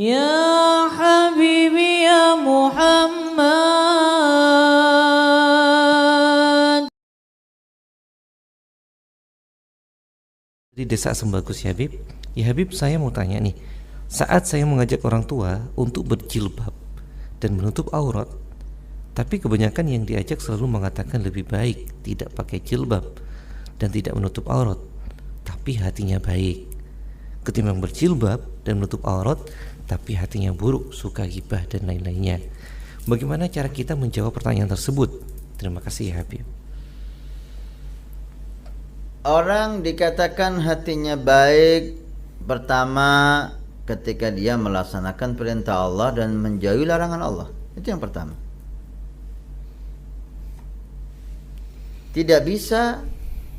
Ya Habibi ya Muhammad. Di desa Sembagus ya Habib. Ya Habib, saya mau tanya nih, saat saya mengajak orang tua untuk berjilbab dan menutup aurat, tapi kebanyakan yang diajak selalu mengatakan lebih baik tidak pakai jilbab dan tidak menutup aurat, tapi hatinya baik, ketimbang berjilbab dan menutup aurat tapi hatinya buruk, suka gibah dan lain-lainnya. Bagaimana cara kita menjawab pertanyaan tersebut? Terima kasih ya Habib. Orang dikatakan hatinya baik pertama ketika dia melaksanakan perintah Allah dan menjauhi larangan Allah. Itu yang pertama. Tidak bisa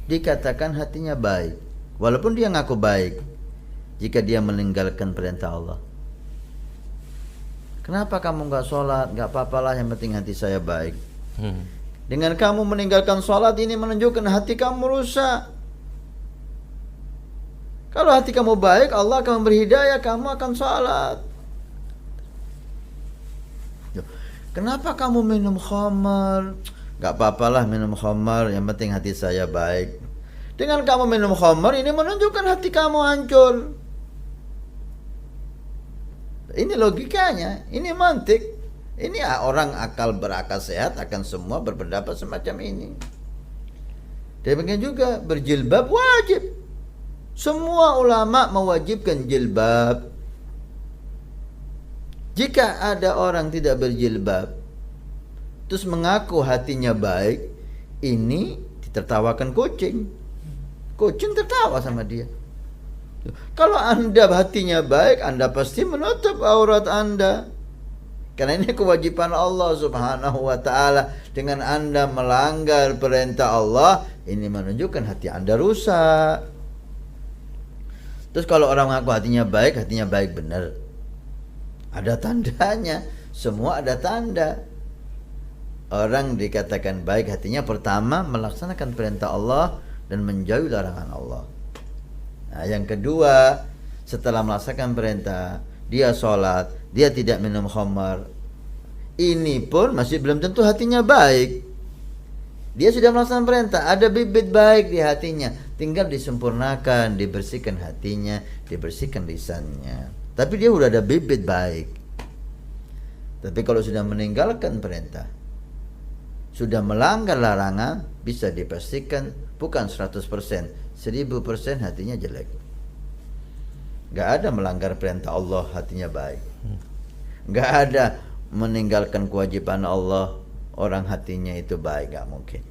dikatakan hatinya baik walaupun dia ngaku baik jika dia meninggalkan perintah Allah. Kenapa kamu gak sholat? Gak apa-apalah, yang penting hati saya baik. Dengan kamu meninggalkan sholat ini menunjukkan hati kamu rusak. Kalau hati kamu baik, Allah akan memberi hidayah, kamu akan sholat. Kenapa kamu minum khamar? Gak apa-apalah minum khamar, yang penting hati saya baik. Dengan kamu minum khamar ini menunjukkan hati kamu hancur. Ini logikanya, ini mantik. Ini orang berakal sehat akan semua berpendapat semacam ini. Demikian juga berjilbab wajib. Semua ulama mewajibkan jilbab. Jika ada orang tidak berjilbab terus mengaku hatinya baik, ini ditertawakan kucing. Kucing tertawa sama dia. Kalau Anda hatinya baik, Anda pasti menutup aurat Anda. Karena ini kewajiban Allah Subhanahu wa ta'ala. Dengan Anda melanggar perintah Allah, ini menunjukkan hati Anda rusak. Terus kalau orang mengaku hatinya baik benar. Ada tandanya, semua ada tanda. Orang dikatakan baik hatinya pertama melaksanakan perintah Allah dan menjauhi larangan Allah. Nah, yang kedua, setelah melaksanakan perintah, dia sholat, dia tidak minum khamar. Ini pun masih belum tentu hatinya baik. Dia sudah melaksanakan perintah, ada bibit baik di hatinya, tinggal disempurnakan, dibersihkan hatinya, dibersihkan lisannya. Tapi dia sudah ada bibit baik. Tapi kalau sudah meninggalkan perintah, sudah melanggar larangan, bisa dipastikan bukan 100%, 1000% hatinya jelek. Gak ada melanggar perintah Allah hatinya baik. Gak ada meninggalkan kewajiban Allah orang hatinya itu baik, gak mungkin.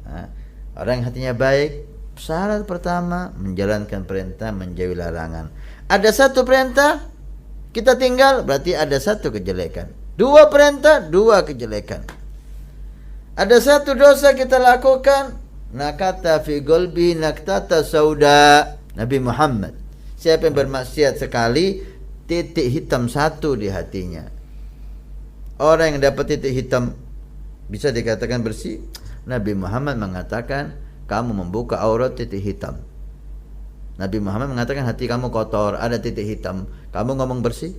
Nah, orang yang hatinya baik, syarat pertama menjalankan perintah, menjauhi larangan. Ada satu perintah kita tinggal, berarti ada satu kejelekan. Dua perintah, dua kejelekan. Ada satu dosa kita lakukan, nakata fi qalbi naktata sauda. Nabi Muhammad, siapa yang bermaksiat sekali, titik hitam satu di hatinya. Orang yang dapat titik hitam bisa dikatakan bersih. Nabi Muhammad mengatakan kamu membuka aurat titik hitam. Nabi Muhammad mengatakan hati kamu kotor, ada titik hitam, kamu ngomong bersih.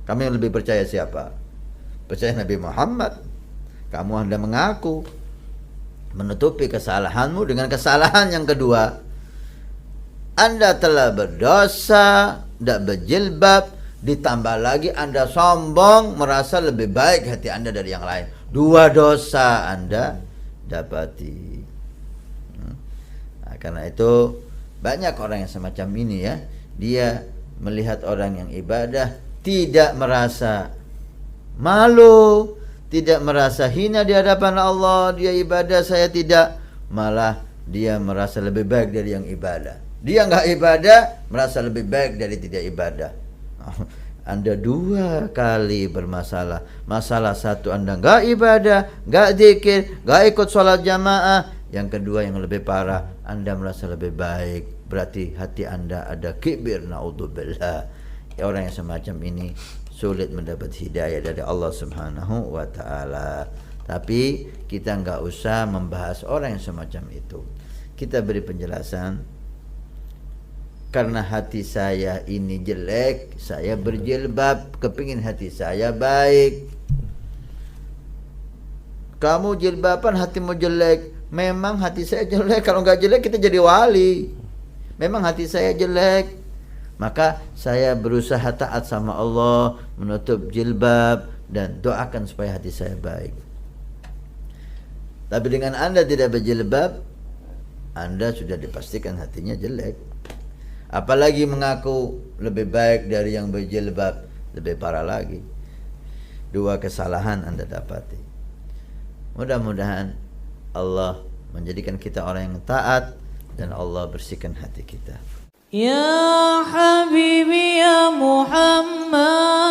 Kamu yang lebih percaya siapa? Percaya Nabi Muhammad. Kamu Anda mengaku menutupi kesalahanmu dengan kesalahan yang kedua. Anda telah berdosa, tidak berjilbab, ditambah lagi Anda sombong, merasa lebih baik hati Anda dari yang lain. Dua dosa Anda dapati. Nah, karena itu banyak orang yang semacam ini ya. Dia melihat orang yang ibadah tidak merasa malu, tidak merasa hina di hadapan Allah. Dia ibadah, saya tidak. Malah dia merasa lebih baik dari yang ibadah. Dia enggak ibadah, merasa lebih baik dari tidak ibadah. Anda dua kali bermasalah. Masalah satu, Anda enggak ibadah, enggak zikir, enggak ikut sholat jamaah. Yang kedua yang lebih parah, Anda merasa lebih baik. Berarti hati Anda ada kibir, naudzubillah. Orang yang semacam ini sulit mendapat hidayah dari Allah Subhanahu wa ta'ala. Tapi kita enggak usah membahas orang yang semacam itu. Kita beri penjelasan. karena hati saya ini jelek, saya berjilbab, kepingin hati saya baik. Kamu jilbaban hatimu jelek, memang hati saya jelek. Kalau nggak jelek kita jadi wali. Memang hati saya jelek, maka saya berusaha taat sama Allah, menutup jilbab dan doakan supaya hati saya baik. Tapi dengan Anda tidak berjilbab, Anda sudah dipastikan hatinya jelek. Apalagi mengaku lebih baik dari yang berjilbab, lebih parah lagi. Dua kesalahan Anda dapati. Mudah-mudahan Allah menjadikan kita orang yang taat dan Allah bersihkan hati kita. Ya Habibi ya Muhammad